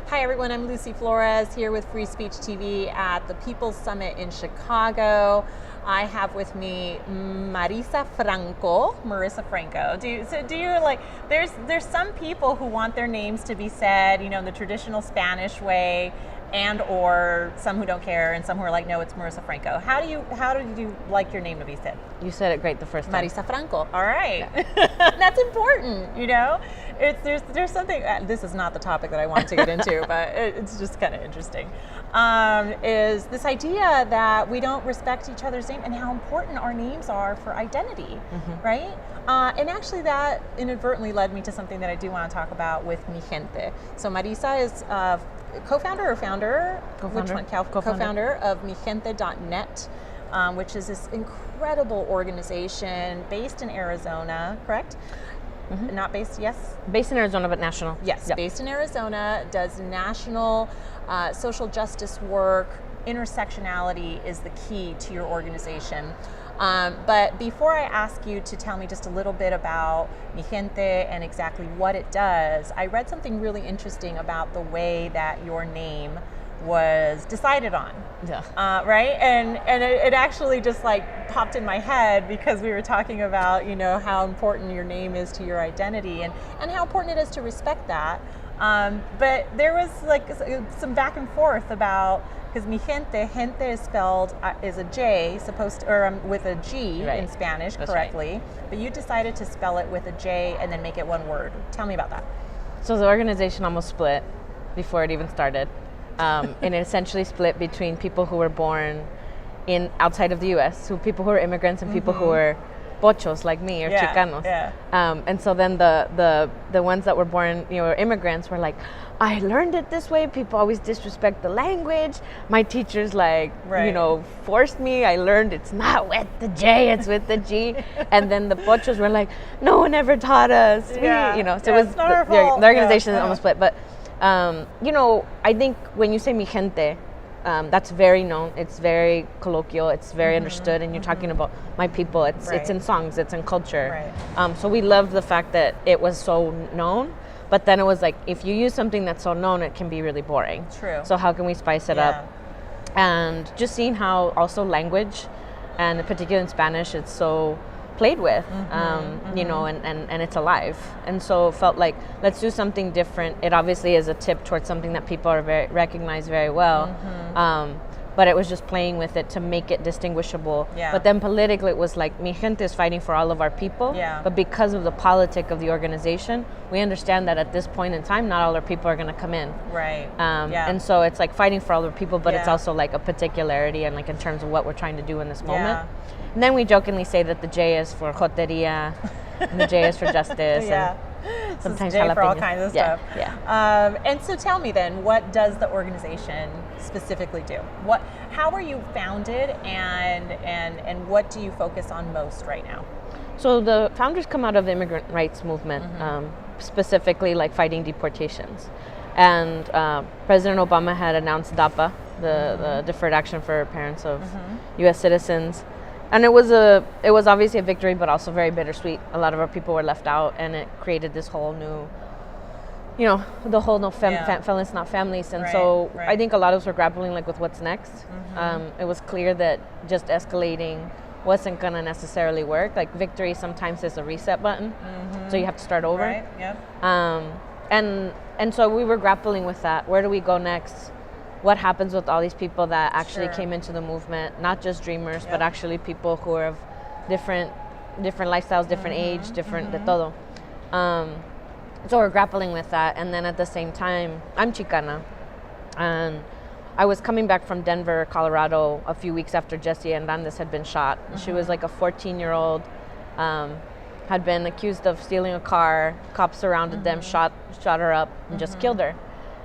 Hi everyone, I'm Lucy Flores here with Free Speech TV at the People's Summit in Chicago. I have with me Marisa Franco, Marisa Franco. Do you like, there's some people who want their names to be said, in the traditional Spanish way, and or some who don't care, and some who are like, no, it's Marisa Franco. How do you like your name to be said? You said it great the first time. Marisa Franco. All right. Yeah. That's important, There's something, this is not the topic that I want to get into, but it's just kind of interesting, is this idea that we don't respect each other's name and how important our names are for identity, right? And actually that inadvertently led me to something that I do want to talk about with Mijente. So Marisa is co-founder or founder? Co-founder. Which one? Co-founder of Mijente.net, which is this incredible organization based in Arizona, correct? Not based, yes? Based in Arizona, but national. Yes, yep. Based in Arizona, does national social justice work. Intersectionality is the key to your organization. But before I ask you to tell me just a little bit about Mijente and exactly what it does, I read something really interesting about the way that your name was decided on. Yeah. Right? And it actually just like popped in my head because we were talking about, how important your name is to your identity and how important it is to respect that. But there was like some back and forth about, because Mijente, gente is spelled is a J, with a G right. in Spanish. That's correctly. Right. But you decided to spell it with a J and then make it one word. Tell me about that. So the organization almost split before it even started. And it essentially split between people who were born outside of the U.S., people who are immigrants and people who are pochos like me or Chicanos. Yeah. And so then the ones that were born, immigrants were like, I learned it this way. People always disrespect the language. My teachers forced me. I learned it's not with the J, it's with the G. And then the pochos were like, no one ever taught us. So it was the organization almost split. But I think when you say Mijente, that's very known. It's very colloquial. It's very understood. And you're talking about my people. It's in songs. It's in culture. Right. So we loved the fact that it was so known. But then it was like, if you use something that's so known, it can be really boring. True. So how can we spice it up? And just seeing how also language, and particularly in Spanish, it's so played with, and it's alive. And so it felt like, let's do something different. It obviously is a tip towards something that people recognize very well. But it was just playing with it to make it distinguishable. Yeah. But then politically, it was like, Mijente is fighting for all of our people. Yeah. But because of the politic of the organization, we understand that at this point in time, not all our people are going to come in. Right. And so it's like fighting for all our people, but it's also like a particularity and like in terms of what we're trying to do in this moment. And then we jokingly say that the J is for joteria, and the J is for justice. And sometimes J for all kinds of stuff. Yeah. And so tell me then, what does the organization specifically do? How were you founded, and what do you focus on most right now? So the founders come out of the immigrant rights movement, specifically like fighting deportations. And President Obama had announced DAPA, the Deferred Action for Parents of U.S. citizens. And it was obviously a victory, but also very bittersweet. A lot of our people were left out, and it created this whole new, the whole felons, not families. And so I think a lot of us were grappling like with what's next. It was clear that just escalating wasn't going to necessarily work. Like victory sometimes is a reset button, so you have to start over. Right. Yep. And so we were grappling with that. Where do we go next? What happens with all these people that actually came into the movement, not just dreamers, but actually people who are of different lifestyles, different age, different de todo. So we're grappling with that. And then at the same time, I'm Chicana. And I was coming back from Denver, Colorado, a few weeks after Jessie Hernandez had been shot. She was like a 14-year-old, had been accused of stealing a car. Cops surrounded them, shot her up, and just killed her.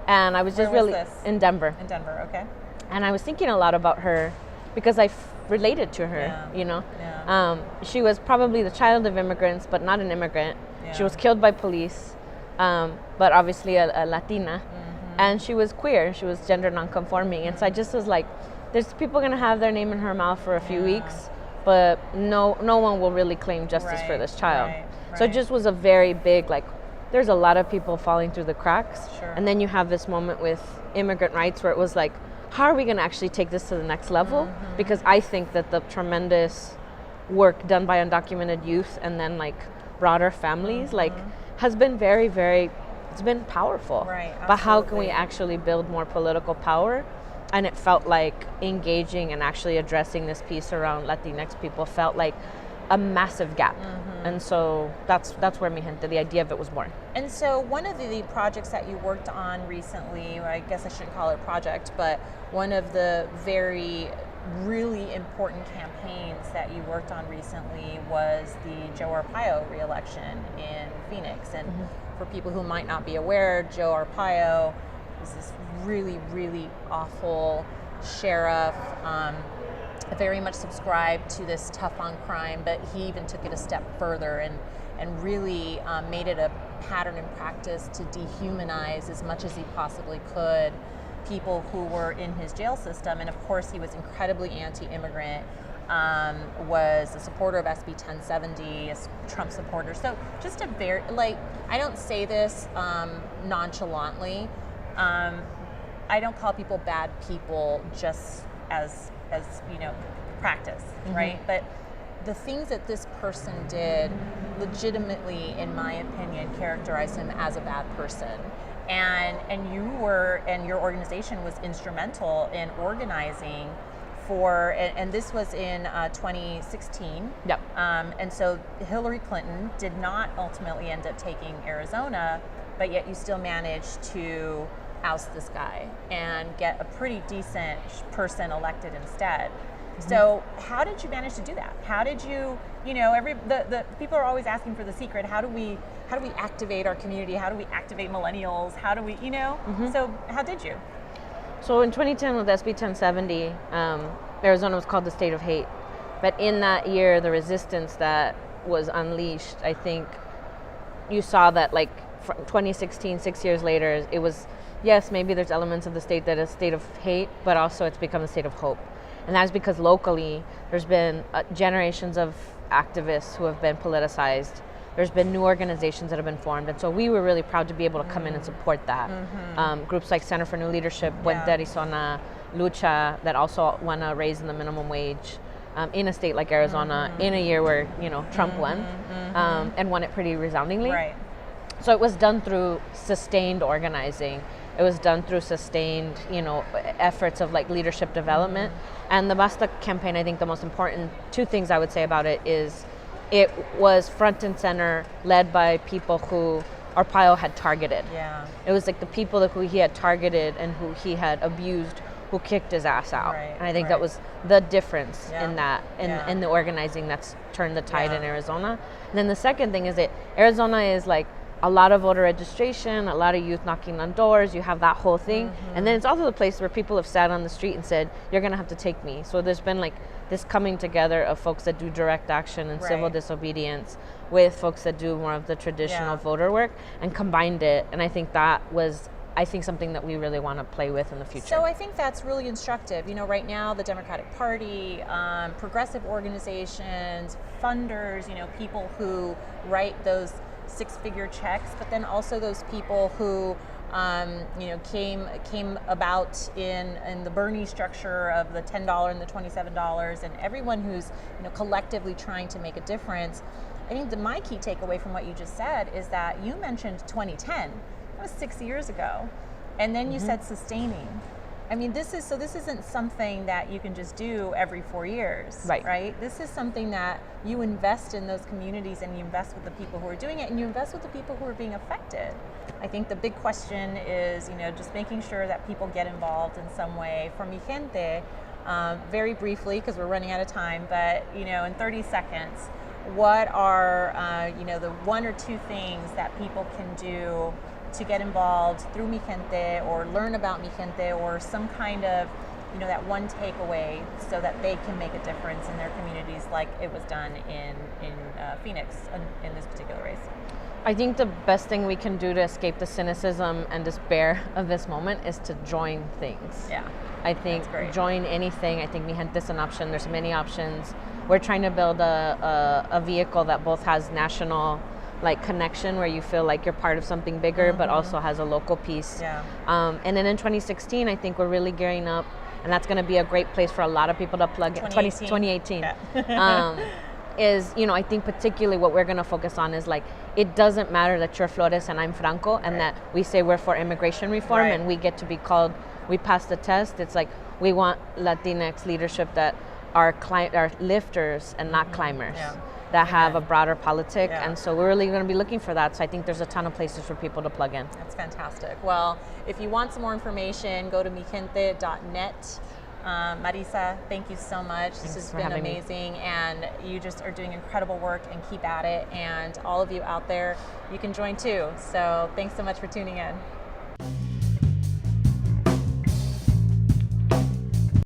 And I was just Where was this? In Denver. In Denver, okay. And I was thinking a lot about her because I related to her, Yeah. She was probably the child of immigrants, but not an immigrant. Yeah. She was killed by police, but obviously a Latina. And she was queer. She was gender nonconforming. And so I just was like, there's people going to have their name in her mouth for a few weeks, but no one will really claim justice for this child. Right. So it just was a very big, like, there's a lot of people falling through the cracks. Sure. And then you have this moment with immigrant rights where it was like, how are we going to actually take this to the next level? Because I think that the tremendous work done by undocumented youth and then like broader families like has been very, very, it's been powerful. Right, but how can we absolutely. actually build more political power? And it felt like engaging and actually addressing this piece around Latinx people felt like a massive gap. And so that's where Mijente, the idea of it was born. And so one of the projects that you worked on recently, or I guess I shouldn't call it a project, but one of the very really important campaigns that you worked on recently was the Joe Arpaio re-election in Phoenix. And for people who might not be aware, Joe Arpaio is this really, really awful sheriff, very much subscribed to this tough on crime, but he even took it a step further and really made it a pattern and practice to dehumanize as much as he possibly could people who were in his jail system. And of course, he was incredibly anti-immigrant, was a supporter of SB 1070, a Trump supporter. So just a very, like, I don't say this nonchalantly. I don't call people bad people just as you know, practice, right? But the things that this person did legitimately, in my opinion, characterize him as a bad person. And you were, and your organization was instrumental in organizing for, and this was in 2016. Yep. And so Hillary Clinton did not ultimately end up taking Arizona, but yet you still managed to oust this guy and get a pretty decent person elected instead. So how did you manage to do that? How did you, you know, the people are always asking for the secret. How do we activate our community? How do we activate millennials? How do we, you know? So how did you? So in 2010 with SB 1070, Arizona was called the state of hate. But in that year, the resistance that was unleashed, I think you saw that like from 2016, 6 years later, it was, yes, maybe there's elements of the state that is a state of hate, but also it's become a state of hope. And that's because locally, there's been generations of activists who have been politicized. There's been new organizations that have been formed. And so we were really proud to be able to come in and support that. Groups like Center for New Leadership, Puente Arizona, Lucha, that also want to raise the minimum wage in a state like Arizona in a year where, you know, Trump won and won it pretty resoundingly. Right. So it was done through sustained organizing. It was done through sustained, you know, efforts of like leadership development. And the Basta campaign, I think the most important two things I would say about it is it was front and center, led by people who Arpaio had targeted. Yeah. It was like the people who he had targeted and who he had abused who kicked his ass out. Right, And I think that was the difference Yeah. in that, in the organizing that's turned the tide in Yeah. Arizona. And then the second thing is that Arizona is like a lot of voter registration, a lot of youth knocking on doors, you have that whole thing. And then it's also the place where people have sat on the street and said, you're gonna have to take me. So there's been like this coming together of folks that do direct action and civil Right. disobedience with folks that do more of the traditional voter work and combined it. And I think that was, something that we really want to play with in the future. So I think that's really instructive. You know, right now the Democratic Party, progressive organizations, funders, you know, people who write those six-figure checks, but then also those people who, you know, came about in the Bernie structure of the $10 and the $27, and everyone who's, you know, collectively trying to make a difference. I think my key takeaway from what you just said is that you mentioned 2010. That was 6 years ago, and then you said sustaining. I mean, this isn't something that you can just do every 4 years, right? This is something that you invest in those communities, and you invest with the people who are doing it, and you invest with the people who are being affected. I think the big question is, you know, just making sure that people get involved in some way. For Mijente, very briefly, because we're running out of time, but, you know, in 30 seconds, what are, you know, the one or two things that people can do to get involved through Mijente or learn about Mijente, or some kind of, you know, that one takeaway so that they can make a difference in their communities like it was done in Phoenix in this particular race? I think the best thing we can do to escape the cynicism and despair of this moment is to join things. Yeah. I think join anything. I think Mijente is an option. There's many options. We're trying to build a vehicle that both has national like connection where you feel like you're part of something bigger, but also has a local piece. Yeah. And then in 2016, I think we're really gearing up, and that's going to be a great place for a lot of people to plug in. 2018. Yeah. Is, you know, I think particularly what we're going to focus on is like, it doesn't matter that you're Flores and I'm Franco, and that we say we're for immigration reform and we get to be called, we passed the test. It's like, we want Latinx leadership that are lifters and not climbers, that have a broader politic. And so we're really going to be looking for that. So I think there's a ton of places for people to plug in. That's fantastic. Well, if you want some more information, go to mijente.net. Marisa, thank you so much. This has been amazing, and you just are doing incredible work, and keep at it. And all of you out there, you can join too. So thanks so much for tuning in.